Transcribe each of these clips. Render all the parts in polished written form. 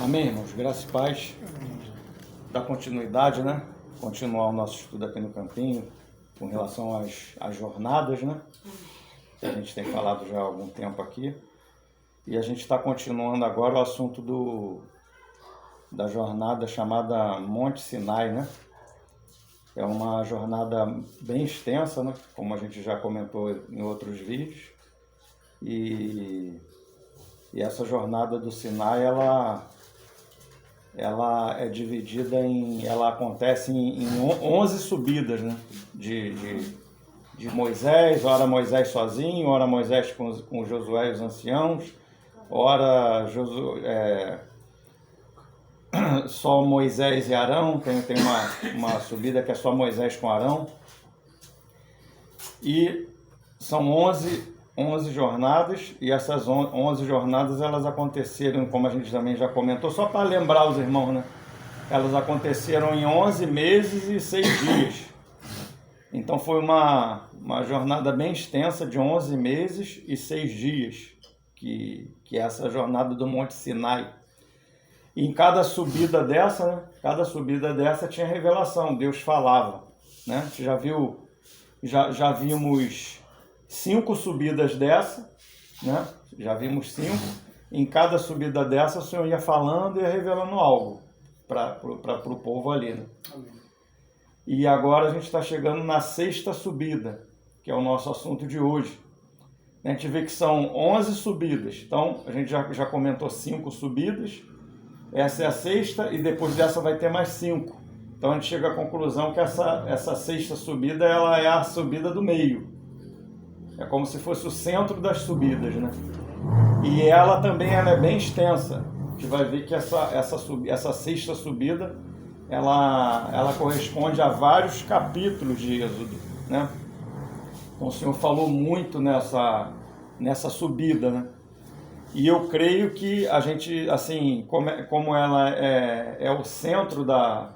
Amém, irmãos? Graças e paz. Dar continuidade, né? Continuar o nosso estudo aqui no Campinho, com relação às jornadas, né? Que a gente tem falado já há algum tempo aqui. E a gente está continuando agora o assunto da jornada chamada Monte Sinai, né? É uma jornada bem extensa, né? Como a gente já comentou em outros vídeos. E essa jornada do Sinai, ela é dividida ela acontece em 11 subidas, né? De Moisés, ora Moisés sozinho, ora Moisés com Josué e os anciãos, ora só Moisés e Arão, tem uma subida que é só Moisés com Arão. E são 11 jornadas, e essas 11 jornadas elas aconteceram, como a gente também já comentou, só para lembrar os irmãos, né? Elas aconteceram em 11 meses e 6 dias. Então foi uma jornada bem extensa de 11 meses e 6 dias, que é essa jornada do Monte Sinai. E em cada subida dessa, né? Cada subida dessa tinha revelação, Deus falava, né? Você já vimos 5 subidas dessa, né? Já vimos 5. Em cada subida dessa, o Senhor ia falando e ia revelando algo para o povo ali, né? E agora a gente está chegando na 6ª subida, que é o nosso assunto de hoje. A gente vê que são 11 subidas. Então, a gente já comentou 5 subidas. Essa é a 6ª e depois dessa vai ter mais 5. Então, a gente chega à conclusão que essa 6ª subida ela é a subida do meio. É como se fosse o centro das subidas, né? E ela também é bem extensa. A gente vai ver que essa 6ª subida, ela corresponde a vários capítulos de Êxodo, né? Então o Senhor falou muito nessa subida, né? E eu creio que a gente, assim, como ela é o centro a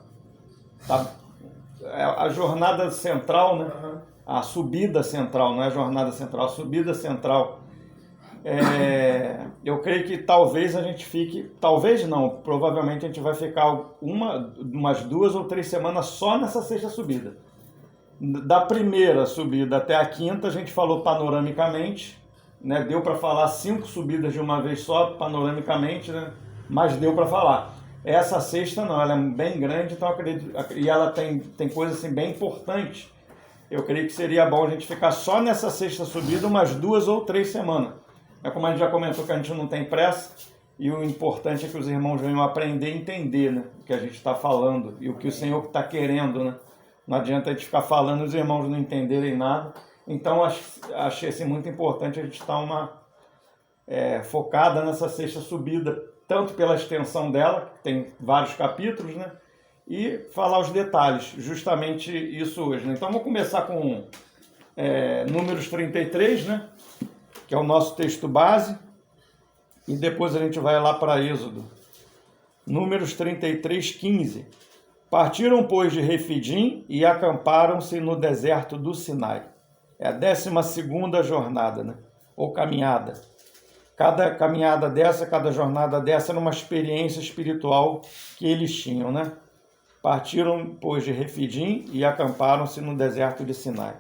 jornada central, né? A subida central, não é a jornada central, a subida central. Eu creio que talvez a gente fique, talvez não, provavelmente a gente vai ficar umas 2 ou 3 semanas só nessa 6ª subida. Da primeira subida até a 5ª a gente falou panoramicamente, né? Deu para falar 5 subidas de uma vez só, panoramicamente, né? Mas deu para falar. Essa 6ª não, ela é bem grande, então acredito, e ela tem coisas assim bem importantes. Eu creio que seria bom a gente ficar só nessa 6ª subida umas 2 ou 3 semanas. É como a gente já comentou que a gente não tem pressa, e o importante é que os irmãos venham aprender e entender, né? O que a gente está falando e o que o Senhor está querendo, né? Não adianta a gente ficar falando e os irmãos não entenderem nada. Então achei assim, muito importante a gente estar focada nessa 6ª subida, tanto pela extensão dela, que tem vários capítulos, né? E falar os detalhes, justamente isso hoje, né? Então vamos começar com Números 33, né? Que é o nosso texto base, e depois a gente vai lá para Êxodo. Números 33, 15. Partiram, pois, de Refidim e acamparam-se no deserto do Sinai. É a 12ª jornada, né? Ou caminhada. Cada caminhada dessa, cada jornada dessa era uma experiência espiritual que eles tinham, né? Partiram, pois, de Refidim e acamparam-se no deserto de Sinai.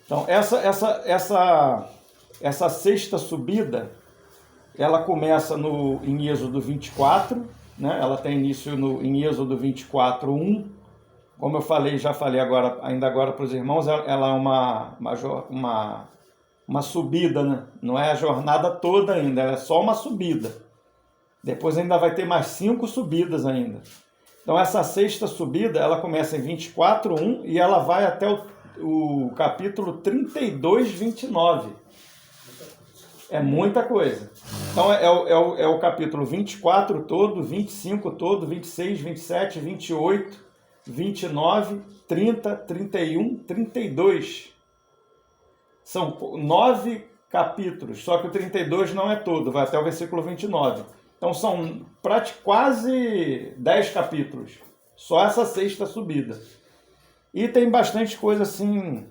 Então, essa 6ª subida, ela começa em Êxodo 24, né? Ela tem início em Êxodo 24, 1. Como eu já falei ainda agora para os irmãos, ela é uma subida, né? Não é a jornada toda ainda, ela é só uma subida. Depois ainda vai ter mais 5 subidas ainda. Então essa 6ª subida, ela começa em 24, 1 e ela vai até o capítulo 32, 29. É muita coisa. Então é o capítulo 24 todo, 25 todo, 26, 27, 28, 29, 30, 31, 32. São 9 capítulos, só que o 32 não é todo, vai até o versículo 29. Então são quase 10 capítulos, só essa 6ª subida. E tem bastante coisa assim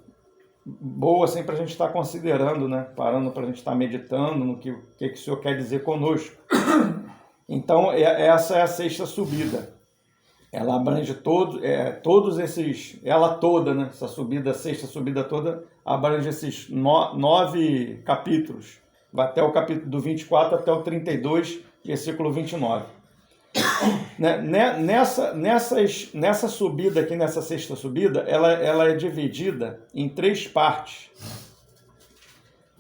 boa assim, para a gente estar considerando, né? Parando para a gente estar meditando no que o Senhor quer dizer conosco. Então, essa é a sexta subida. Ela abrange todos esses... Ela toda, né? Essa subida, a sexta subida toda, abrange esses 9 capítulos. Vai até o capítulo do 24 até o 32, versículo 29. Nessa subida aqui, nessa sexta subida, ela é dividida em 3 partes.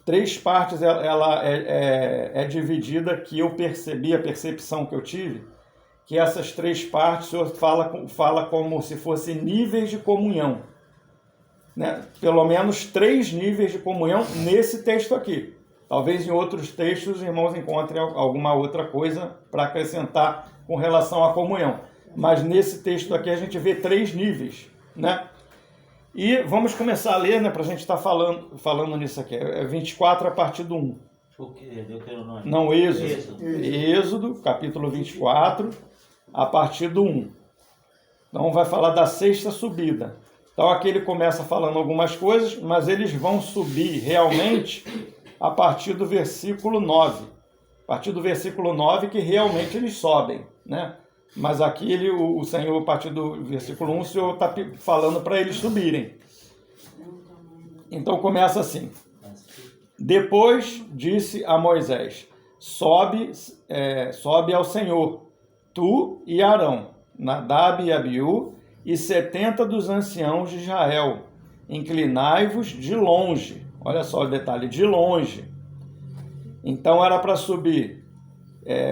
3 partes ela é dividida, que eu percebi, a percepção que eu tive, que essas 3 partes o Senhor fala como se fossem níveis de comunhão. Né? Pelo menos 3 níveis de comunhão nesse texto aqui. Talvez em outros textos os irmãos encontrem alguma outra coisa para acrescentar com relação à comunhão. Mas nesse texto aqui a gente vê 3 níveis. Né? E vamos começar a ler, né, para a gente estar falando nisso aqui. É 24 a partir do 1. O que? Deuteronômio? Não, Êxodo, capítulo 24, a partir do 1. Então vai falar da sexta subida. Então aqui ele começa falando algumas coisas, mas eles vão subir realmente a partir do versículo 9. A partir do versículo 9 que realmente eles sobem, né? Mas aqui o Senhor, a partir do versículo 1, o Senhor está falando para eles subirem. Então começa assim. Depois disse a Moisés: sobe ao Senhor, tu e Arão, Nadab e Abiú, e 70 dos anciãos de Israel. Inclinai-vos de longe. Olha só o detalhe, de longe. Então era para subir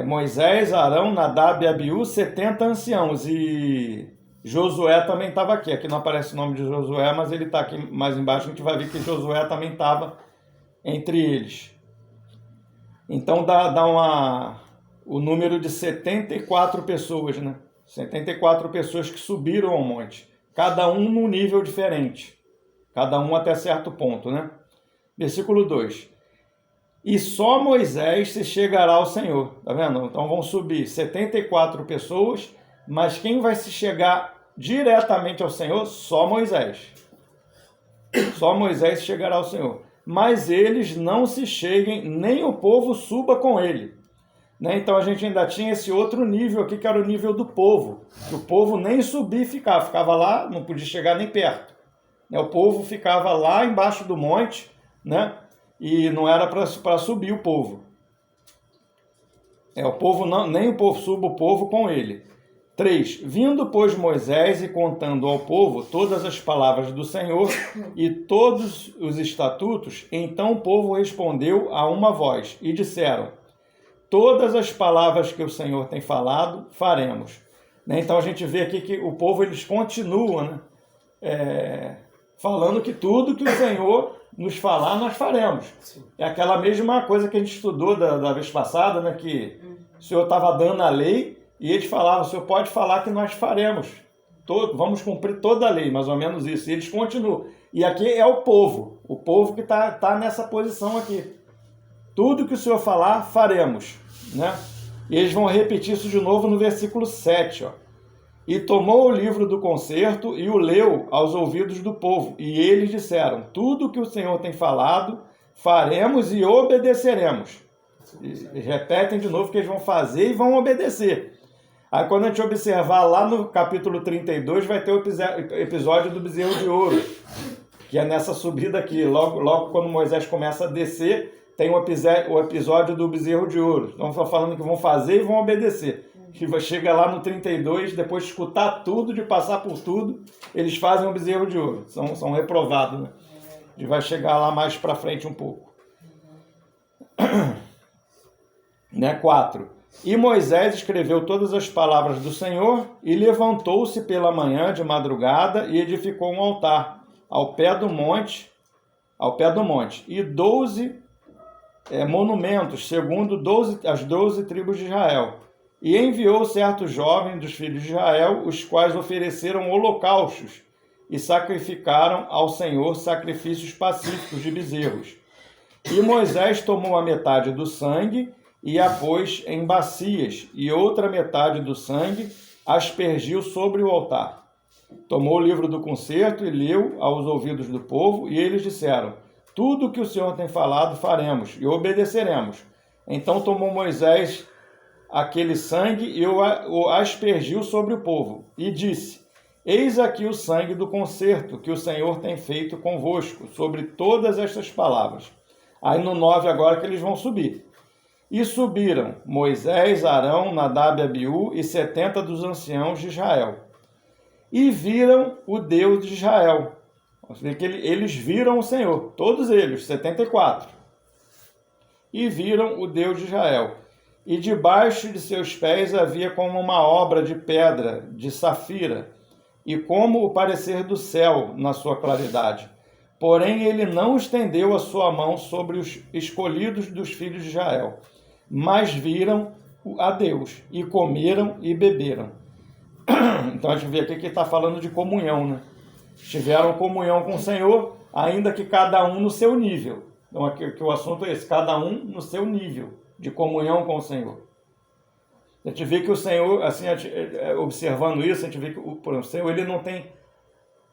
Moisés, Arão, Nadab e Abiú, 70 anciãos. E Josué também estava aqui. Aqui não aparece o nome de Josué, mas ele está aqui mais embaixo. A gente vai ver que Josué também estava entre eles. Então dá o número de 74 pessoas, né? 74 pessoas que subiram ao monte. Cada um num nível diferente. Cada um até certo ponto, né? Versículo 2. E só Moisés se chegará ao Senhor. Tá vendo? Então vão subir 74 pessoas, mas quem vai se chegar diretamente ao Senhor? Só Moisés. Só Moisés chegará ao Senhor. Mas eles não se cheguem, nem o povo suba com ele. Né? Então a gente ainda tinha esse outro nível aqui, que era o nível do povo. Que o povo nem subia e ficava lá, não podia chegar nem perto. Né? O povo ficava lá embaixo do monte, né? E não era para subir o povo. O povo não, nem o povo suba o povo com ele. 3. Vindo, pois, Moisés e contando ao povo todas as palavras do Senhor e todos os estatutos, então o povo respondeu a uma voz e disseram: todas as palavras que o Senhor tem falado, faremos. Né? Então a gente vê aqui que o povo, eles continuam, né? Falando que tudo que o Senhor nos falar, nós faremos. Sim. É aquela mesma coisa que a gente estudou da vez passada, né? Que o Senhor estava dando a lei e eles falavam: o Senhor pode falar que nós faremos. Vamos cumprir toda a lei, mais ou menos isso. E eles continuam. E aqui é o povo que está nessa posição aqui. Tudo que o Senhor falar, faremos. Né? E eles vão repetir isso de novo no versículo 7, ó. E tomou o livro do concerto e o leu aos ouvidos do povo. E eles disseram: tudo que o Senhor tem falado, faremos e obedeceremos. E repetem de novo que eles vão fazer e vão obedecer. Aí quando a gente observar lá no capítulo 32, vai ter o episódio do bezerro de ouro. Que é nessa subida aqui. Logo quando Moisés começa a descer, tem o episódio do bezerro de ouro. Então estão falando que vão fazer e vão obedecer. Que chega lá no 32, depois de escutar tudo, de passar por tudo, eles fazem o bezerro de ouro. São reprovados, né? E vai chegar lá mais para frente um pouco. Né? 4. E Moisés escreveu todas as palavras do Senhor e levantou-se pela manhã de madrugada e edificou um altar ao pé do monte, e 12 monumentos, segundo as 12 tribos de Israel. E enviou certos jovens dos filhos de Israel, os quais ofereceram holocaustos e sacrificaram ao Senhor sacrifícios pacíficos de bezerros. E Moisés tomou a metade do sangue e a pôs em bacias, e outra metade do sangue aspergiu sobre o altar. Tomou o livro do concerto e leu aos ouvidos do povo, e eles disseram: tudo o que o Senhor tem falado faremos e obedeceremos. Então tomou Moisés aquele sangue e o aspergiu sobre o povo, e disse: Eis aqui o sangue do concerto que o Senhor tem feito convosco, sobre todas estas palavras. Aí no 9 agora que eles vão subir. E subiram Moisés, Arão, Nadab e Abiú e 70 dos anciãos de Israel. E viram o Deus de Israel. Você vê que eles viram o Senhor, todos eles, 74. E viram o Deus de Israel. E debaixo de seus pés havia como uma obra de pedra, de safira, e como o parecer do céu na sua claridade. Porém, ele não estendeu a sua mão sobre os escolhidos dos filhos de Israel, mas viram a Deus, e comeram e beberam. Então a gente vê aqui que está falando de comunhão, né? Tiveram comunhão com o Senhor, ainda que cada um no seu nível. Então aqui que o assunto é esse, cada um no seu nível de comunhão com o Senhor. A gente vê que o Senhor, assim, observando isso, a gente vê que o Senhor ele não tem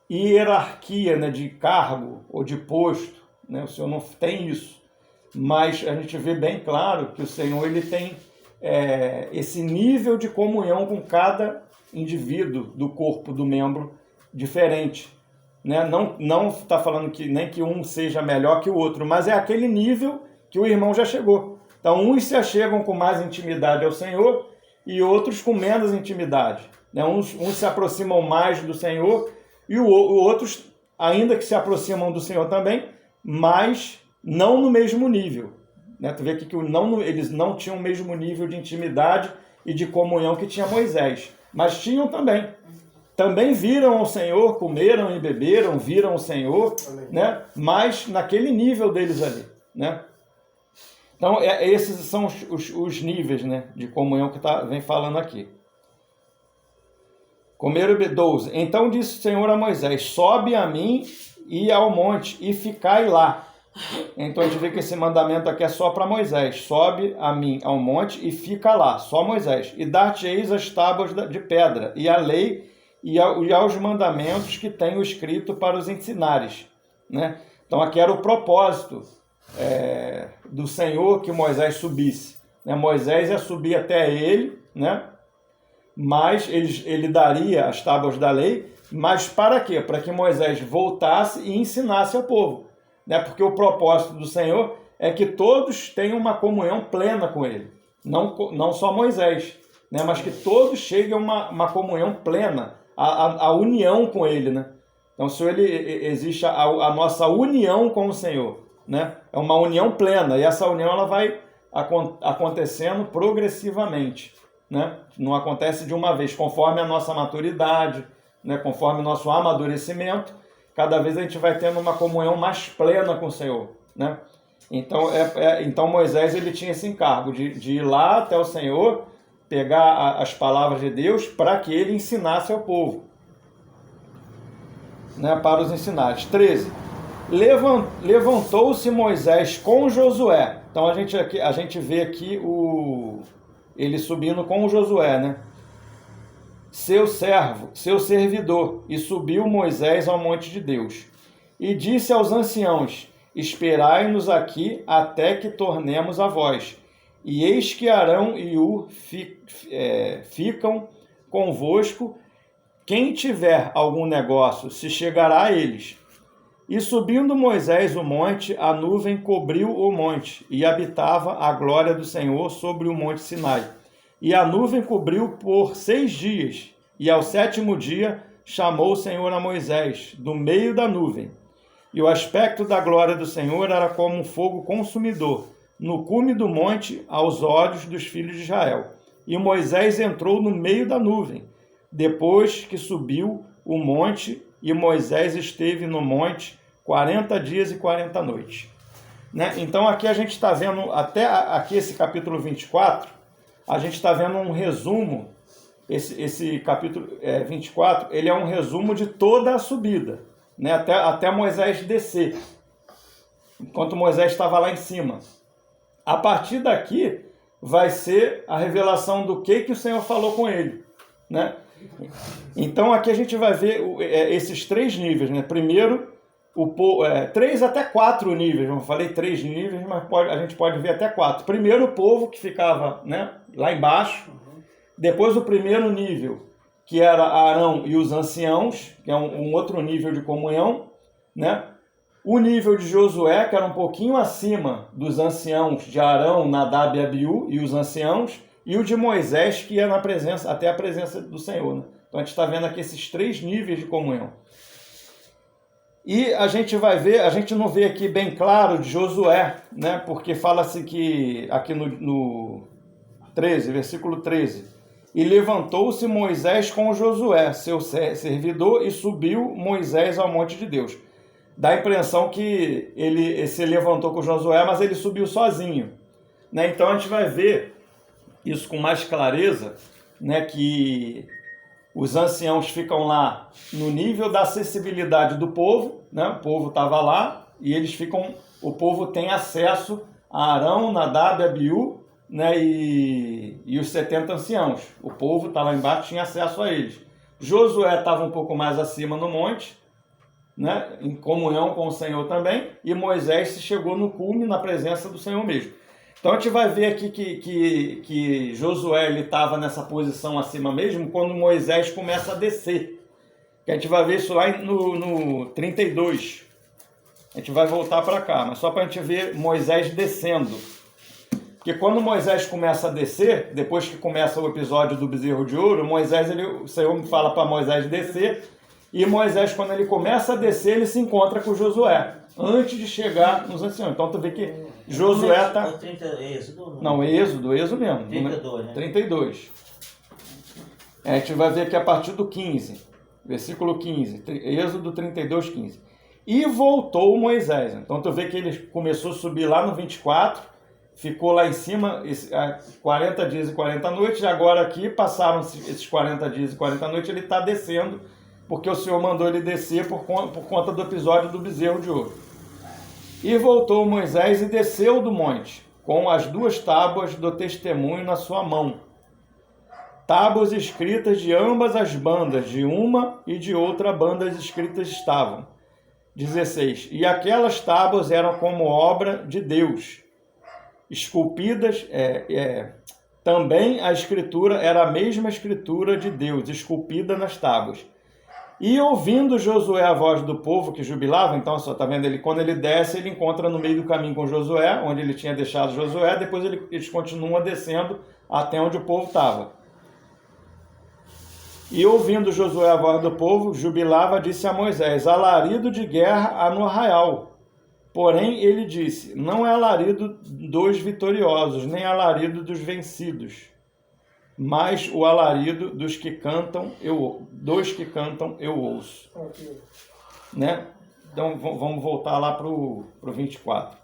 hierarquia, né, de cargo ou de posto, né? O Senhor não tem isso. Mas a gente vê bem claro que o Senhor ele tem esse nível de comunhão com cada indivíduo do corpo, do membro diferente. Né? Não está falando que nem que um seja melhor que o outro, mas é aquele nível que o irmão já chegou. Então, uns se achegam com mais intimidade ao Senhor e outros com menos intimidade. Né? Uns se aproximam mais do Senhor e outros, ainda que se aproximam do Senhor também, mas não no mesmo nível. Né? Tu vê aqui que eles não tinham o mesmo nível de intimidade e de comunhão que tinha Moisés, mas tinham também. Também viram o Senhor, comeram e beberam, viram o Senhor, né? Mas naquele nível deles ali. Né? Então, esses são os níveis, né, de comunhão que vem falando aqui. Comeram e beberam. 12. Então disse o Senhor a Moisés: sobe a mim e ao monte e ficai lá. Então a gente vê que esse mandamento aqui é só para Moisés. Sobe a mim ao monte e fica lá, só Moisés. E dar-te-eis as tábuas de pedra, e a lei e aos mandamentos que tenho escrito para os ensinares. Né? Então aqui era o propósito do Senhor que Moisés subisse. Né? Moisés ia subir até ele, né? Mas ele daria as tábuas da lei, mas para quê? Para que Moisés voltasse e ensinasse ao povo. Né? Porque o propósito do Senhor é que todos tenham uma comunhão plena com Ele. Não só Moisés, né? Mas que todos cheguem a uma comunhão plena, a união com Ele. Né? Então, se existe a nossa união com o Senhor, né? É uma união plena, e essa união ela vai acontecendo progressivamente. Né? Não acontece de uma vez, conforme a nossa maturidade, né? Conforme o nosso amadurecimento, cada vez a gente vai tendo uma comunhão mais plena com o Senhor. Né? Então Moisés ele tinha esse encargo de ir lá até o Senhor, pegar as palavras de Deus para que ele ensinasse ao povo. Né? Para os ensinares. 13. Levantou-se Moisés com Josué. Então a gente vê aqui ele subindo com o Josué, né? Seu servo, seu servidor, e subiu Moisés ao monte de Deus. E disse aos anciãos: esperai-nos aqui até que tornemos a vós. E eis que Arão e Hur ficam convosco. Quem tiver algum negócio se chegará a eles. E subindo Moisés o monte, a nuvem cobriu o monte, e habitava a glória do Senhor sobre o monte Sinai. E a nuvem cobriu por 6 dias, e ao 7º dia chamou o Senhor a Moisés, do meio da nuvem. E o aspecto da glória do Senhor era como um fogo consumidor, no cume do monte, aos olhos dos filhos de Israel. E Moisés entrou no meio da nuvem, depois que subiu o monte, e Moisés esteve no monte 40 dias e 40 noites. Né? Então aqui a gente está vendo, até aqui esse capítulo 24, a gente está vendo um resumo, esse capítulo 24, ele é um resumo de toda a subida, né? até Moisés descer, enquanto Moisés estava lá em cima. A partir daqui vai ser a revelação do que o Senhor falou com ele. Né? Então aqui a gente vai ver esses 3 níveis. Né? Primeiro, 3 até 4 níveis. Eu falei 3 níveis, mas a gente pode ver até 4. Primeiro, o povo que ficava, né, Lá embaixo. Depois o primeiro nível, que era Arão e os anciãos, que é um outro nível de comunhão, né? O nível de Josué, que era um pouquinho acima dos anciãos de Arão, Nadab e Abiú e os anciãos, e o de Moisés, que ia na presença, até a presença do Senhor, né? Então a gente está vendo aqui esses 3 níveis de comunhão. E a gente vai ver, a gente não vê aqui bem claro de Josué, né? Porque fala-se que aqui no 13, versículo 13, e levantou-se Moisés com Josué, seu servidor, e subiu Moisés ao monte de Deus. Dá a impressão que ele se levantou com Josué, mas ele subiu sozinho, né? Então a gente vai ver isso com mais clareza, né? Que os anciãos ficam lá no nível da acessibilidade do povo, né? O povo estava lá e eles ficam, o povo tem acesso a Arão, Nadab, Abiú, né? E os 70 anciãos. O povo está lá embaixo, tinha acesso a eles. Josué estava um pouco mais acima no monte, né? Em comunhão com o Senhor também, e Moisés se chegou no cume, na presença do Senhor mesmo. Então a gente vai ver aqui que Josué estava nessa posição acima mesmo quando Moisés começa a descer. Que a gente vai ver isso lá no 32. A gente vai voltar para cá, mas só para a gente ver Moisés descendo. Porque quando Moisés começa a descer, depois que começa o episódio do bezerro de ouro, o Senhor fala para Moisés descer, e Moisés, quando ele começa a descer, ele se encontra com Josué, antes de chegar nos anciãos. Então tu vê que Josué está... Êxodo? Não, Êxodo mesmo. 32, né? 32. A gente vai ver aqui a partir do 15, versículo 15, Êxodo 32, 15. E voltou Moisés. Então tu vê que ele começou a subir lá no 24, ficou lá em cima 40 dias e 40 noites, e agora aqui passaram esses 40 dias e 40 noites, ele está descendo, porque o Senhor mandou ele descer por conta do episódio do bezerro de ouro. E voltou Moisés e desceu do monte, com as 2 tábuas do testemunho na sua mão. Tábuas escritas de ambas as bandas, de uma e de outra banda escritas estavam. 16. E aquelas tábuas eram como obra de Deus, esculpidas, também a escritura era a mesma escritura de Deus, esculpida nas tábuas. E ouvindo Josué a voz do povo que jubilava, então só está vendo ele, quando ele desce, ele encontra no meio do caminho com Josué, onde ele tinha deixado Josué, depois eles continuam descendo até onde o povo estava. E ouvindo Josué a voz do povo, jubilava, disse a Moisés: alarido de guerra há no arraial. Porém, ele disse: não é alarido dos vitoriosos, nem alarido dos vencidos, mas o alarido dos que cantam, eu ouço. Né? Então, vamos voltar lá para o 24.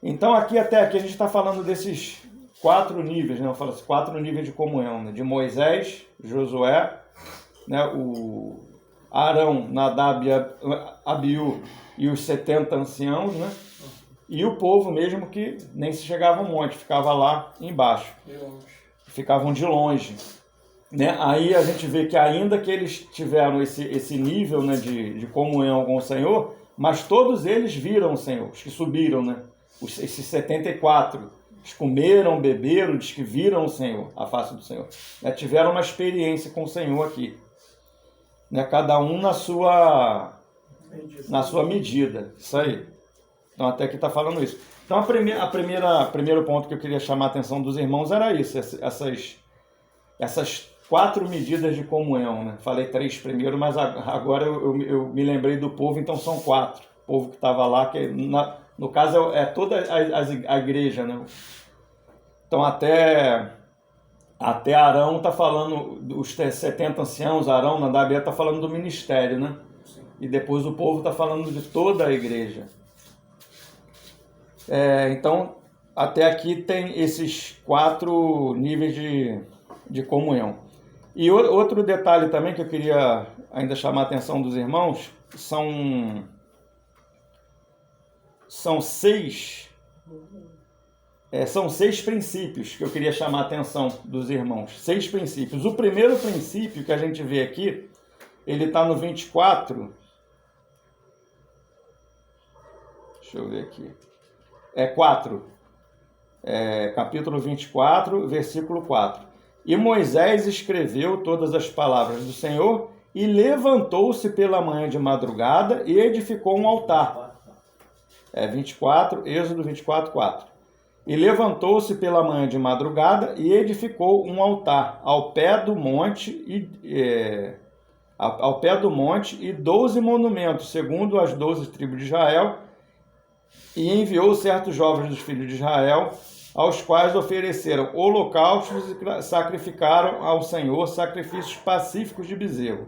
Então, até aqui, a gente está falando desses 4 níveis, né? Eu falo assim, 4 níveis de comunhão, né? De Moisés, Josué, né? O Arão, Nadab, Abiú e os 70 anciãos, né? E o povo mesmo que nem se chegava ao monte, ficava lá embaixo. Ficavam de longe. Né? Aí a gente vê que ainda que eles tiveram esse nível, né, de comunhão com o Senhor, mas todos eles viram o Senhor, os que subiram, né? Esses 74, eles comeram, beberam, diz que viram o Senhor, a face do Senhor. Né? Tiveram uma experiência com o Senhor aqui. Né? Cada um na sua medida. Isso aí. Então até aqui está falando isso. Então primeiro ponto que eu queria chamar a atenção dos irmãos era isso, essas 4 medidas de comunhão, né? Falei 3 primeiro, mas agora eu me lembrei do povo, então são 4. O povo que estava lá, que no caso é toda a igreja, né? Então até Arão está falando, os 70 anciãos, Arão, Nadab, está falando do ministério, né? E depois o povo está falando de toda a igreja. Então, até aqui tem esses 4 níveis de comunhão. E outro detalhe também que eu queria ainda chamar a atenção dos irmãos, são 6 princípios que eu queria chamar a atenção dos irmãos. 6 princípios. O primeiro princípio que a gente vê aqui, ele está no 24. Deixa eu ver aqui. 4. capítulo 24, versículo 4. E Moisés escreveu todas as palavras do Senhor e levantou-se pela manhã de madrugada e edificou um altar. 24, Êxodo 24, 4. E levantou-se pela manhã de madrugada e edificou um altar ao pé do monte e 12 monumentos, segundo as 12 tribos de Israel, e enviou certos jovens dos filhos de Israel, aos quais ofereceram holocaustos e sacrificaram ao Senhor sacrifícios pacíficos de bezerro.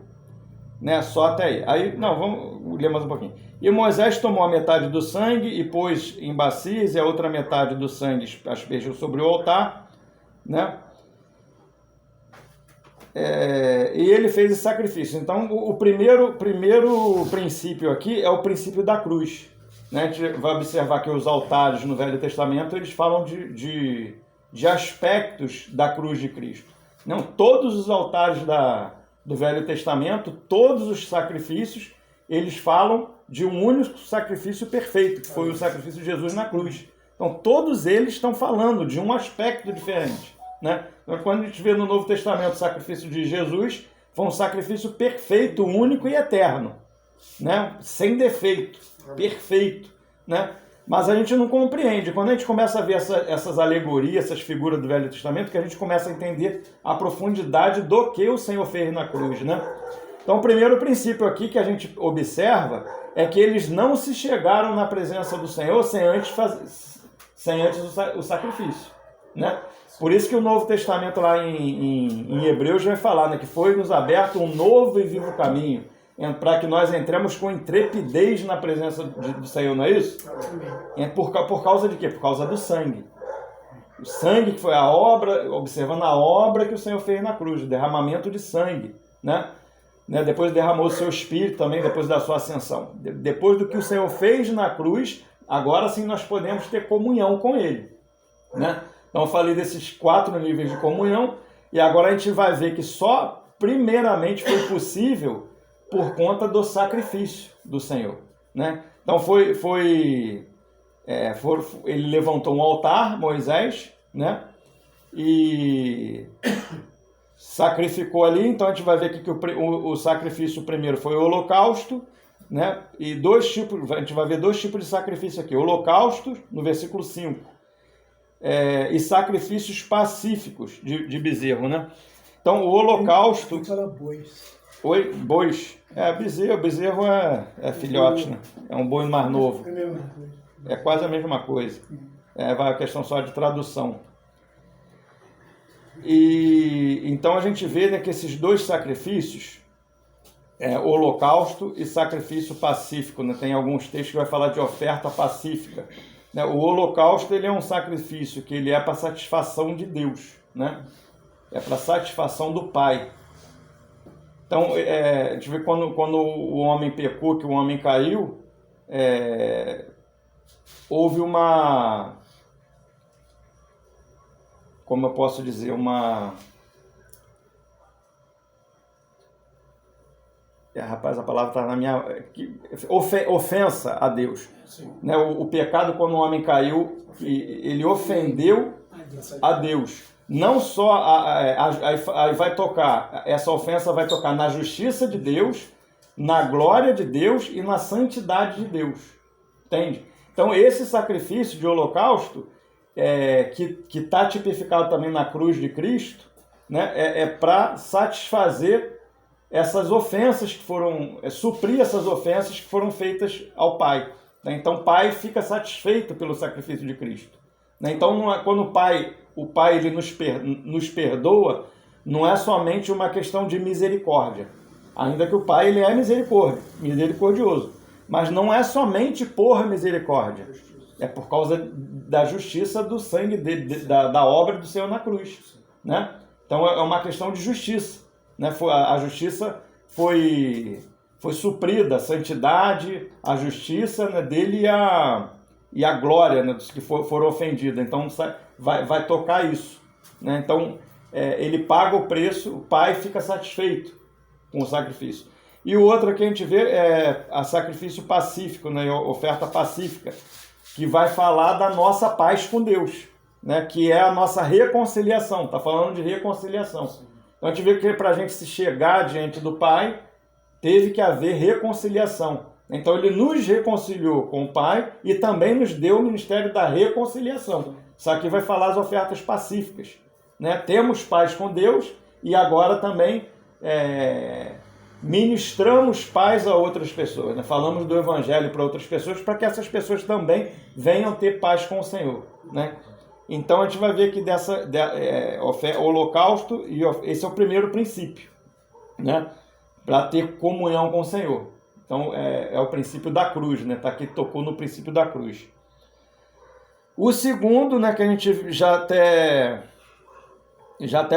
Né? Só até aí. Não, vamos ler mais um pouquinho. E Moisés tomou a metade do sangue e pôs em bacias, e a outra metade do sangue aspergiu sobre o altar, né? E ele fez esse sacrifício. Então, o primeiro princípio aqui é o princípio da cruz. Né? A gente vai observar que os altares no Velho Testamento, eles falam de aspectos da cruz de Cristo. Não, todos os altares do Velho Testamento, todos os sacrifícios, eles falam de um único sacrifício perfeito, que foi o sacrifício de Jesus na cruz. Então, todos eles estão falando de um aspecto diferente. Né? Então, quando a gente vê no Novo Testamento o sacrifício de Jesus, foi um sacrifício perfeito, único e eterno. Né? Sem defeito, perfeito. Né? Mas a gente não compreende. Quando a gente começa a ver essas alegorias, essas figuras do Velho Testamento, que a gente começa a entender a profundidade do que o Senhor fez na cruz. Né? Então, o primeiro princípio aqui que a gente observa é que eles não se chegaram na presença do Senhor sem antes o sacrifício. Né? Por isso que o Novo Testamento lá em Hebreus vai falar, né, que foi-nos aberto um novo e vivo caminho, para que nós entremos com intrepidez na presença do Senhor, não é isso? Por causa de quê? Por causa do sangue. O sangue que foi a obra, observando a obra que o Senhor fez na cruz, o derramamento de sangue, né? Depois derramou o seu espírito também, depois da sua ascensão. Depois do que o Senhor fez na cruz, agora sim nós podemos ter comunhão com Ele. Né? Então eu falei desses 4 níveis de comunhão, e agora a gente vai ver que só primeiramente foi possível por conta do sacrifício do Senhor. Né? Então ele levantou um altar, Moisés, né? E sacrificou ali. Então a gente vai ver aqui que o sacrifício primeiro foi o holocausto, né? E a gente vai ver 2 tipos de sacrifício aqui: holocausto, no versículo 5, e sacrifícios pacíficos de bezerro, né? Então o holocausto... bois. Oi, bois. Bezerro é filhote, né? É um boi mais novo. É quase a mesma coisa. Vai a questão só de tradução. E então a gente vê, né, que esses 2 sacrifícios, holocausto e sacrifício pacífico, né? Tem alguns textos que vai falar de oferta pacífica. Né? O holocausto, ele é um sacrifício que ele é para satisfação de Deus, né? É para satisfação do Pai. Então, a gente vê quando o homem pecou, que o homem caiu, houve uma... Como eu posso dizer? Rapaz, a palavra está na minha... Ofensa a Deus. Né? O pecado, quando o homem caiu, ele ofendeu a Deus. Não só... Aí vai tocar... Essa ofensa vai tocar na justiça de Deus, na glória de Deus e na santidade de Deus. Entende? Então, esse sacrifício de holocausto, que está tipificado também na cruz de Cristo, né? É para satisfazer essas ofensas que foram... suprir essas ofensas que foram feitas ao Pai. Né? Então, o Pai fica satisfeito pelo sacrifício de Cristo. Né? Então, quando o Pai ele nos perdoa, não é somente uma questão de misericórdia. Ainda que o Pai ele é misericordioso. Mas não é somente por misericórdia. É por causa da justiça do sangue da obra do Senhor na cruz. Né? Então, é uma questão de justiça. Né? A justiça foi suprida, a santidade, a justiça, né, dele e a glória, né, dos que foram ofendidos. Então vai tocar isso. Né? Então ele paga o preço, o Pai fica satisfeito com o sacrifício. E o outro que a gente vê é a sacrifício pacífico, né, oferta pacífica, que vai falar da nossa paz com Deus. né, que é a nossa reconciliação. Está falando de reconciliação. Então a gente vê que para a gente se chegar diante do Pai, teve que haver reconciliação. Então ele nos reconciliou com o Pai e também nos deu o ministério da reconciliação. Isso aqui vai falar as ofertas pacíficas, né? Temos paz com Deus e agora também ministramos paz a outras pessoas, né? Falamos do Evangelho para outras pessoas para que essas pessoas também venham ter paz com o Senhor, né? Então a gente vai ver que holocausto, e esse é o primeiro princípio, né? Para ter comunhão com o Senhor. Então é o princípio da cruz, né? Tá aqui, tocou no princípio da cruz. O segundo, né, que a gente já até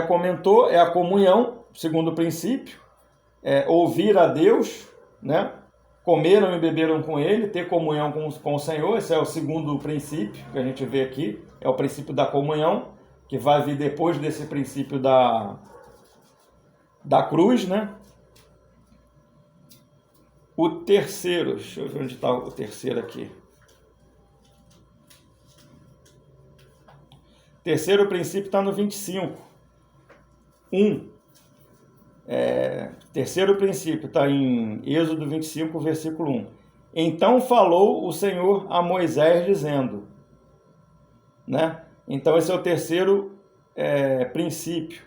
comentou, é a comunhão, segundo princípio, ouvir a Deus, né? Comeram e beberam com Ele, ter comunhão com o Senhor. Esse é o segundo princípio que a gente vê aqui, é o princípio da comunhão, que vai vir depois desse princípio da cruz, né? O terceiro, deixa eu ver onde está o terceiro aqui. Terceiro princípio está no 25. Terceiro princípio está em Êxodo 25, versículo 1. Então falou o Senhor a Moisés dizendo, né? Então esse é o terceiro princípio.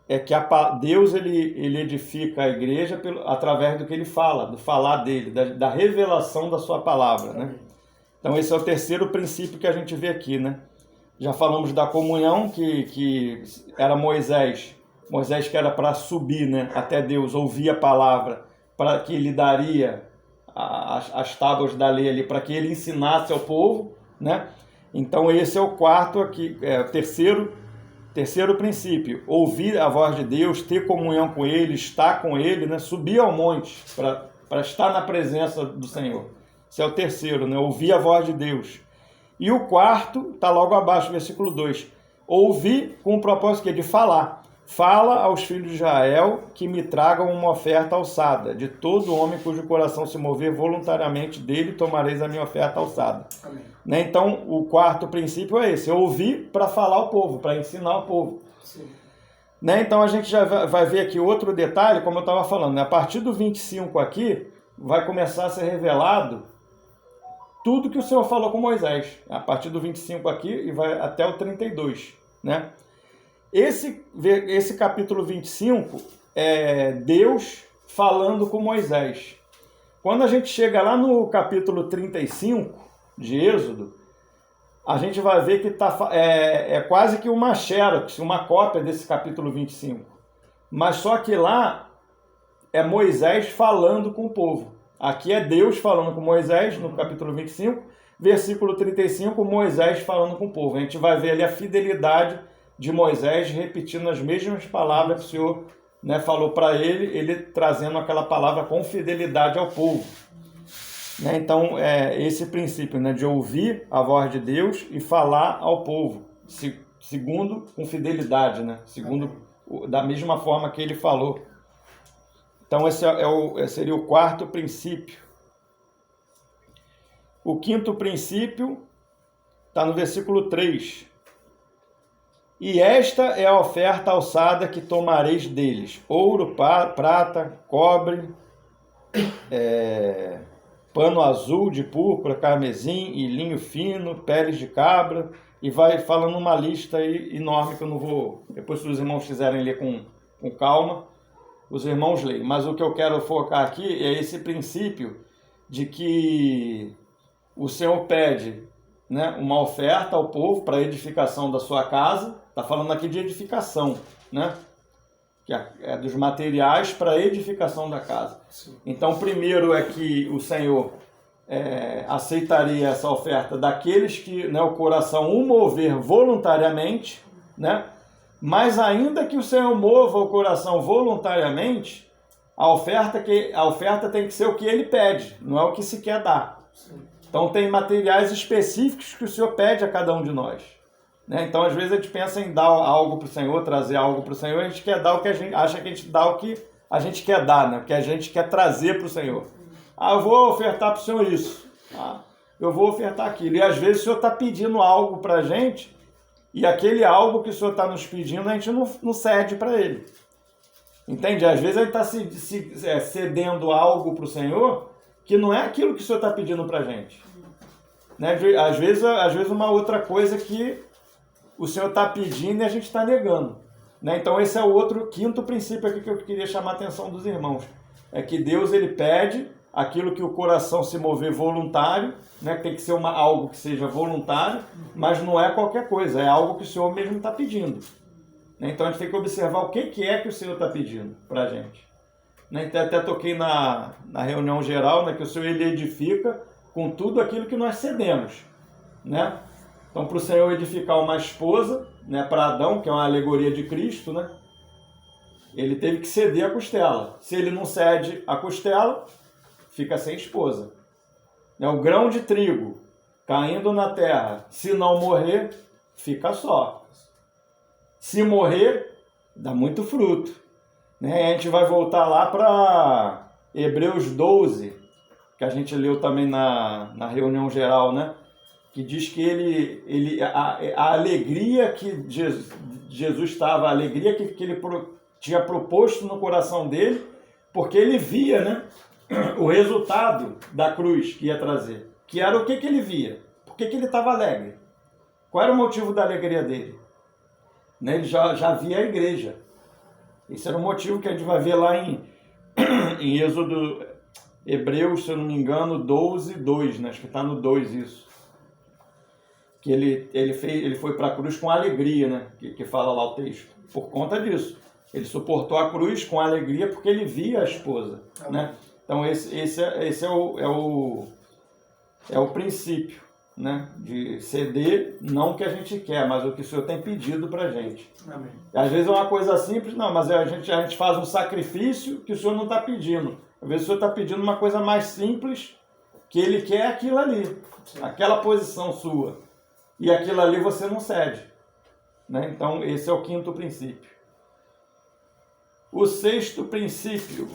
É que Deus ele edifica a igreja através do que ele fala, do falar dele, da revelação da sua palavra, né? Então esse é o terceiro princípio que a gente vê aqui, né? Já falamos da comunhão, que era Moisés que era para subir, né, até Deus, ouvir a palavra, para que ele daria as tábuas da lei ali, para que ele ensinasse ao povo, né? Então esse é o quarto aqui, o terceiro princípio, ouvir a voz de Deus, ter comunhão com Ele, estar com Ele, né? Subir ao monte para estar na presença do Senhor. Esse é o terceiro, né? Ouvir a voz de Deus. E o quarto está logo abaixo, versículo 2. Ouvir com o propósito de falar. Fala aos filhos de Israel que me tragam uma oferta alçada. De todo homem cujo coração se mover voluntariamente dele, tomareis a minha oferta alçada. Né? Então, o quarto princípio é esse. Ouvir para falar ao povo, para ensinar o povo. Né? Então, a gente já vai ver aqui outro detalhe, como eu estava falando. Né? A partir do 25 aqui, vai começar a ser revelado tudo que o Senhor falou com Moisés. A partir do 25 aqui e vai até o 32. Né? Esse capítulo 25 é Deus falando com Moisés. Quando a gente chega lá no capítulo 35 de Êxodo, a gente vai ver que é quase que uma xerox, uma cópia desse capítulo 25. Mas só que lá é Moisés falando com o povo. Aqui é Deus falando com Moisés, no capítulo 25, versículo 35, Moisés falando com o povo. A gente vai ver ali a fidelidade de Moisés repetindo as mesmas palavras que o Senhor, né, falou para ele trazendo aquela palavra com fidelidade ao povo. Né? Então, esse princípio, né, de ouvir a voz de Deus e falar ao povo, segundo com fidelidade, né? Segundo da mesma forma que ele falou. Então, esse seria o quarto princípio. O quinto princípio está no versículo 3. E esta é a oferta alçada que tomareis deles: ouro, prata, cobre, pano azul de púrpura, carmesim e linho fino, peles de cabra, e vai falando uma lista aí enorme que eu não vou... Depois, se os irmãos quiserem ler com calma, os irmãos leem. Mas o que eu quero focar aqui é esse princípio de que o Senhor pede, né, uma oferta ao povo para a edificação da sua casa. Está falando aqui de edificação, né? Que é dos materiais para a edificação da casa. Sim. Então, primeiro é que o Senhor aceitaria essa oferta daqueles que, né, o coração o mover voluntariamente, né? Mas ainda que o Senhor mova o coração voluntariamente, a oferta tem que ser o que ele pede, não é o que se quer dar. Sim. Então, tem materiais específicos que o Senhor pede a cada um de nós. Né? Então, às vezes, a gente pensa em dar algo para o Senhor, trazer algo para o Senhor, a gente quer dar o que a gente acha que a gente dá o que a gente quer dar, né? O que a gente quer trazer para o Senhor. Eu vou ofertar para o Senhor isso. Eu vou ofertar aquilo. E às vezes o Senhor está pedindo algo para a gente e aquele algo que o Senhor está nos pedindo, a gente não cede para Ele. Entende? Às vezes a gente está cedendo algo para o Senhor que não é aquilo que o Senhor está pedindo para a gente. Né? Às vezes uma outra coisa que o Senhor está pedindo e a gente está negando. Né? Então esse é o outro, quinto princípio aqui que eu queria chamar a atenção dos irmãos. É que Deus, ele pede aquilo que o coração se mover voluntário, né? Tem que ser algo que seja voluntário, mas não é qualquer coisa, é algo que o Senhor mesmo está pedindo. Né? Então a gente tem que observar o que é que o Senhor está pedindo para a gente. Né? Então, até toquei na reunião geral, né? Que o Senhor, ele edifica com tudo aquilo que nós cedemos. Né? Então, para o Senhor edificar uma esposa, né, para Adão, que é uma alegoria de Cristo, né, ele teve que ceder a costela. Se ele não cede a costela, fica sem esposa. Né, o grão de trigo caindo na terra, se não morrer, fica só. Se morrer, dá muito fruto. Né? A gente vai voltar lá para Hebreus 12, que a gente leu também na reunião geral, né? Que diz que a alegria que Jesus estava, a alegria que ele tinha proposto no coração dele, porque ele via, né, o resultado da cruz que ia trazer. Que era o que ele via? Por que ele estava alegre? Qual era o motivo da alegria dele? Né, ele já via a igreja. Esse era o motivo que a gente vai ver lá em Hebreus, se eu não me engano, 12, 2, né? Acho que está no 2 isso. Que ele foi para a cruz com alegria, né? Que fala lá o texto. Por conta disso. Ele suportou a cruz com alegria porque ele via a esposa. Né? Então esse é o princípio, né? De ceder, não o que a gente quer, mas o que o Senhor tem pedido para a gente. Amém. Às vezes é uma coisa simples, não, mas a gente faz um sacrifício que o Senhor não está pedindo. Às vezes o Senhor está pedindo uma coisa mais simples, que Ele quer aquilo ali, aquela posição sua. E aquilo ali você não cede. Né? Então, esse é o quinto princípio. O sexto princípio,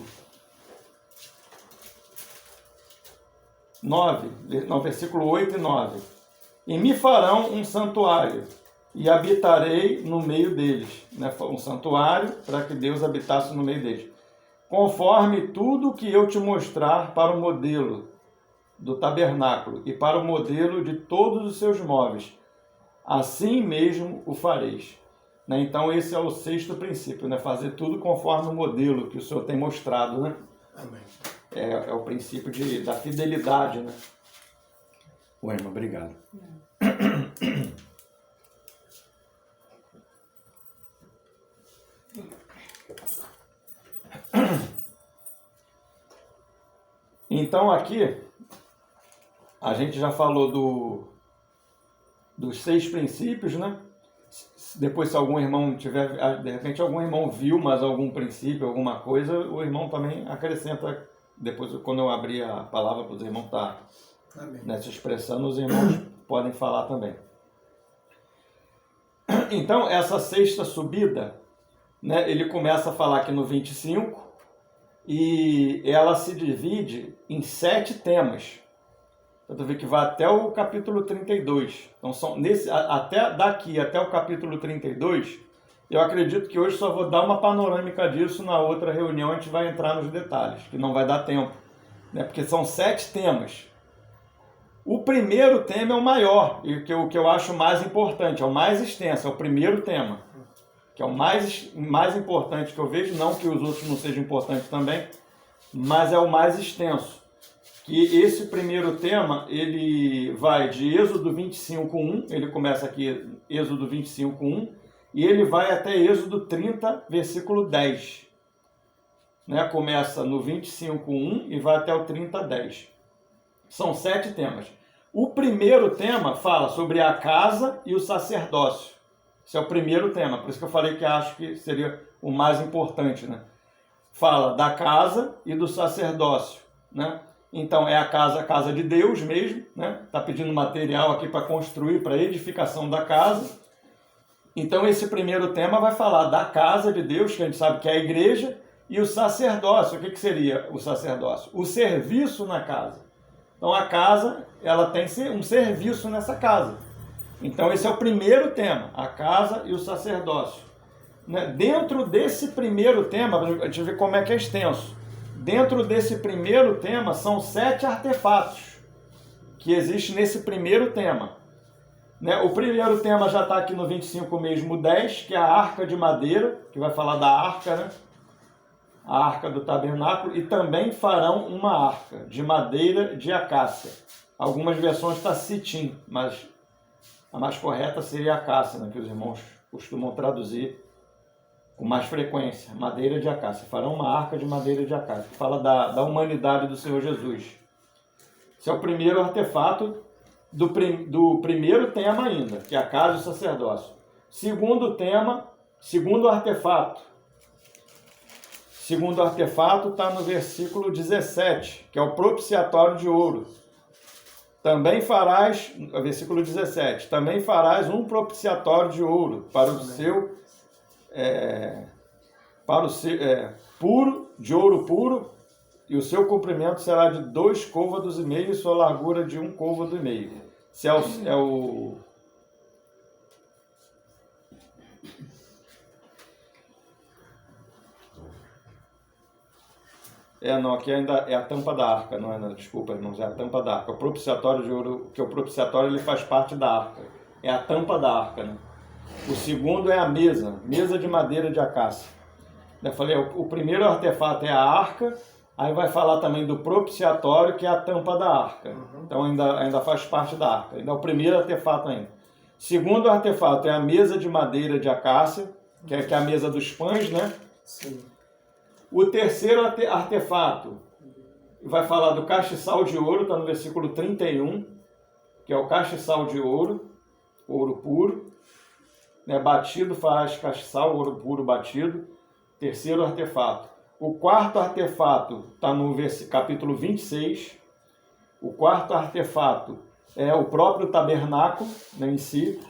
versículo 8 e 9. E me farão um santuário, e habitarei no meio deles. Né? Um santuário para que Deus habitasse no meio deles. Conforme tudo que eu te mostrar para o modelo do tabernáculo e para o modelo de todos os seus móveis, assim mesmo o fareis. Né? Então esse é o sexto princípio, né? Fazer tudo conforme o modelo que o Senhor tem mostrado. Né? Amém. É o princípio da fidelidade. Né? Oi, irmão, obrigado. Então aqui a gente já falou dos 6 princípios, né? Depois, se algum irmão tiver, de repente algum irmão viu mais algum princípio, alguma coisa, o irmão também acrescenta. Depois, quando eu abrir a palavra para os irmãos estar se expressando, os irmãos podem falar também. Então, essa sexta subida, né, ele começa a falar aqui no 25, e ela se divide em 7 temas. Então, vê que vai até o capítulo 32. Então, daqui até o capítulo 32, eu acredito que hoje só vou dar uma panorâmica disso, na outra reunião a gente vai entrar nos detalhes, que não vai dar tempo, né? Porque são 7 temas. O primeiro tema é o maior, e o que eu acho mais importante, é o mais extenso, é o primeiro tema, que é o mais importante que eu vejo, não que os outros não sejam importantes também, mas é o mais extenso. Que esse primeiro tema, ele vai de Êxodo 25:1, ele começa aqui, Êxodo 25:1, e ele vai até Êxodo 30, versículo 10. Né? Começa no 25:1 e vai até o 30:10. São 7 temas. O primeiro tema fala sobre a casa e o sacerdócio. Esse é o primeiro tema, por isso que eu falei que acho que seria o mais importante. Né? Fala da casa e do sacerdócio. Né? Então é a casa de Deus mesmo, né? Está pedindo material aqui para construir, para edificação da casa. Então esse primeiro tema vai falar da casa de Deus, que a gente sabe que é a igreja, e o sacerdócio. O que seria o sacerdócio? O serviço na casa. Então a casa, ela tem um serviço nessa casa. Então esse é o primeiro tema, a casa e o sacerdócio. Né? Dentro desse primeiro tema, a gente vê como é que é extenso. Dentro desse primeiro tema são 7 artefatos que existem nesse primeiro tema. Né? O primeiro tema já está aqui no 25 mesmo, 10, que é a arca de madeira, que vai falar da arca, né? A arca do tabernáculo, e também farão uma arca de madeira de acácia. Algumas versões está citim, mas a mais correta seria acácia, né? Que os irmãos costumam traduzir com mais frequência, madeira de acácia. Farão uma arca de madeira de acácia, que fala da humanidade do Senhor Jesus. Esse é o primeiro artefato do primeiro tema ainda, que é a casa e o sacerdócio. Segundo tema, segundo artefato está no versículo 17, que é o propiciatório de ouro. Também farás, versículo 17, também farás um propiciatório de ouro para o seu puro, de ouro puro, e o seu comprimento será de 2 côvados e meio, e sua largura de 1 côvado e meio. Se não, aqui ainda é a tampa da arca, não é? Não, desculpa, irmãos, é a tampa da arca. O propiciatório de ouro, que o propiciatório ele faz parte da arca. É a tampa da arca, né? O segundo é a mesa de madeira de acácia. Eu falei, o primeiro artefato é a arca, aí vai falar também do propiciatório, que é a tampa da arca. Então ainda faz parte da arca. Ainda é o primeiro artefato ainda. Segundo artefato é a mesa de madeira de acácia, que é a mesa dos pães, né? Sim. O terceiro artefato vai falar do castiçal de ouro, está no versículo 31, que é o castiçal de ouro, ouro puro. Né? Batido faz castiçal, ouro puro batido. Terceiro artefato. O quarto artefato está no capítulo 26. O quarto artefato é o próprio tabernáculo, né, em si.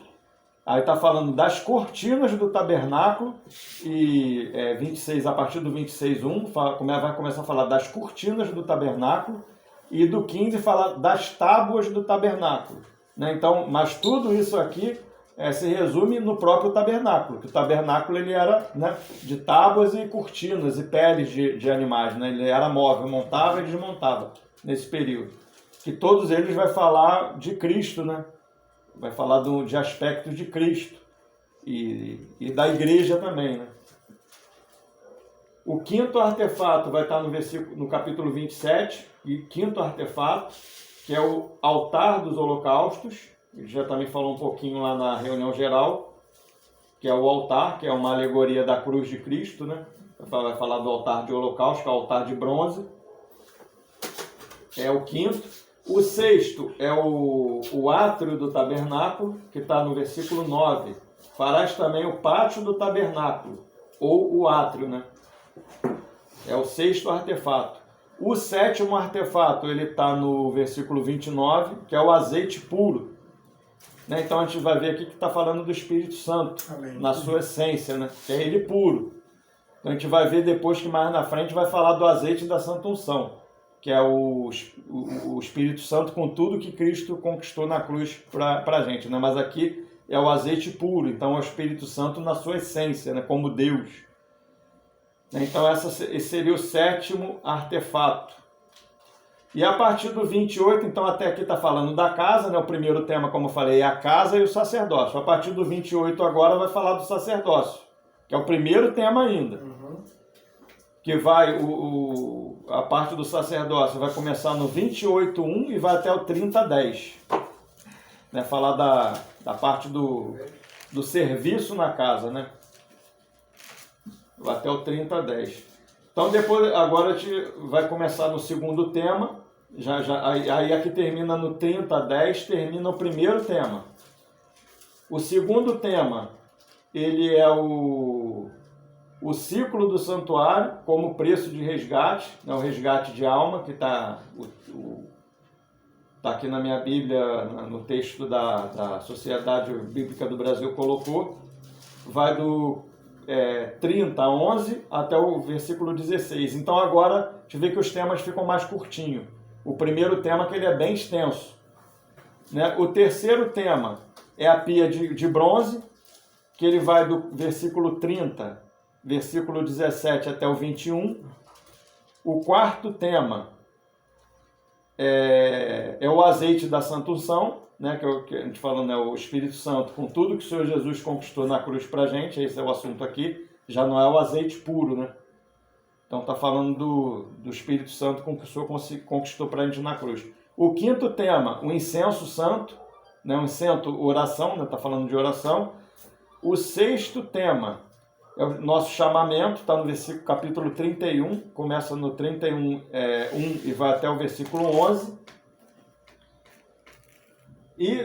Aí está falando das cortinas do tabernáculo, e 26, a partir do 26:1, vai começar a falar das cortinas do tabernáculo, e do 15 fala das tábuas do tabernáculo. Né? Então, mas tudo isso aqui se resume no próprio tabernáculo, que o tabernáculo ele era, né, de tábuas e cortinas e peles de animais, né? Ele era móvel, montava e desmontava nesse período. Que todos eles vai falar de Cristo, né? Vai falar de aspectos de Cristo e da igreja também, né? O quinto artefato vai estar no capítulo 27, e quinto artefato, que é o altar dos holocaustos. Ele já também falou um pouquinho lá na reunião geral, que é o altar, que é uma alegoria da cruz de Cristo, né? Vai falar do altar de holocausto, que é o altar de bronze. É o quinto. O sexto é o átrio do tabernáculo, que está no versículo 9. Farás também o pátio do tabernáculo, ou o átrio, né? É o sexto artefato. O sétimo artefato, ele está no versículo 29, que é o azeite puro. Né? Então a gente vai ver aqui que está falando do Espírito Santo, amém, na sua essência, né? Que é ele puro. Então a gente vai ver depois que mais na frente vai falar do azeite da Santa Unção, que é o Espírito Santo com tudo que Cristo conquistou na cruz para a gente. Né? Mas aqui é o azeite puro, então é o Espírito Santo na sua essência, né? Como Deus. Então esse seria o sétimo artefato. E a partir do 28, então até aqui está falando da casa, né? O primeiro tema, como eu falei, é a casa e o sacerdócio. A partir do 28 agora vai falar do sacerdócio, que é o primeiro tema ainda. Que vai, a parte do sacerdócio vai começar no 28:1 e vai até o 30:10. Né? Falar da parte do serviço na casa, né? Vai até o 30:10. Então depois, agora a gente vai começar no segundo tema. Aí aqui termina no 30:10, termina o primeiro tema. O segundo tema, ele é o ciclo do santuário como preço de resgate, né, o resgate de alma, que está aqui na minha Bíblia, no texto da Sociedade Bíblica do Brasil colocou, vai do 30:11 até o versículo 16. Então agora a gente vê que os temas ficam mais curtinhos. O primeiro tema que ele é bem extenso. Né? O terceiro tema é a pia de bronze, que ele vai do versículo 30, versículo 17 até o 21. O quarto tema é o azeite da Santa Unção, né, que a gente falando, né, o Espírito Santo, com tudo que o Senhor Jesus conquistou na cruz pra gente, esse é o assunto aqui, já não é o azeite puro, né? Então está falando do Espírito Santo com que o Senhor conquistou para a gente na cruz. O quinto tema, o incenso santo, né? O incenso, oração, está falando de oração. O sexto tema é o nosso chamamento, está no versículo, capítulo 31, começa no 31, 1 e vai até o versículo 11. E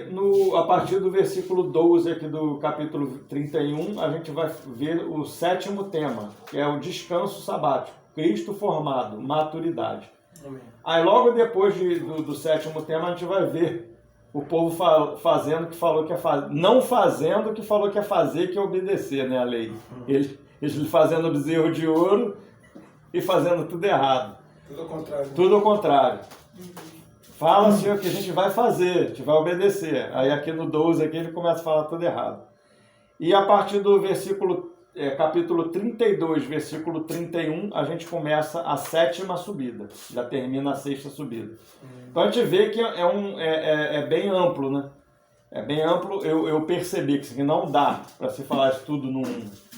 a partir do versículo 12 aqui do capítulo 31, a gente vai ver o sétimo tema, que é o descanso sabático, Cristo formado, maturidade. Amém. Aí logo depois do sétimo tema, a gente vai ver o povo fazendo o que falou que ia fazer, não fazendo o que falou que ia fazer, que é obedecer, né, a lei. Eles fazendo bezerro de ouro e fazendo tudo errado. Tudo ao contrário. Tudo ao contrário. Fala, Senhor, que a gente vai fazer, a gente vai obedecer. Aí aqui no 12 aqui ele começa a falar tudo errado. E a partir do versículo, capítulo 32, versículo 31, a gente começa a sétima subida. Já termina a sexta subida. Então a gente vê que é bem amplo, né? É bem amplo. Eu percebi que não dá para se falar isso tudo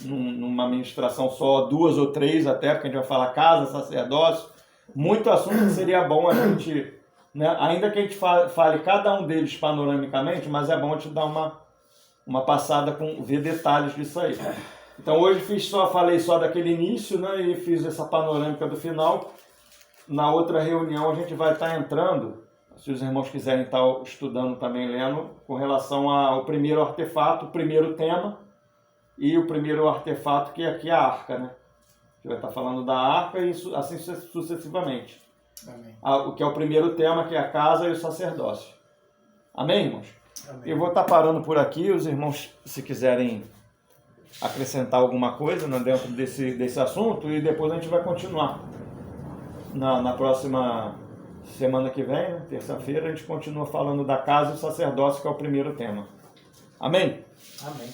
numa ministração só, 2 ou 3 até, porque a gente vai falar casa, sacerdócio. Muito assunto que seria bom a gente... Né? Ainda que a gente fale cada um deles panoramicamente, mas é bom a gente dar uma passada ver detalhes disso aí. Então hoje falei só daquele início, né, e fiz essa panorâmica do final. Na outra reunião a gente vai estar entrando, se os irmãos quiserem estar estudando também, lendo, com relação ao primeiro artefato, o primeiro tema, e o primeiro artefato que é aqui a arca, né? A gente vai estar falando da arca e assim sucessivamente. Amém. O que é o primeiro tema, que é a casa e o sacerdócio. Amém, irmãos? Amém. Eu vou estar parando por aqui, os irmãos, se quiserem acrescentar alguma coisa, né, dentro desse assunto, e depois a gente vai continuar. Na próxima semana que vem, né, terça-feira, a gente continua falando da casa e o sacerdócio, que é o primeiro tema. Amém? Amém.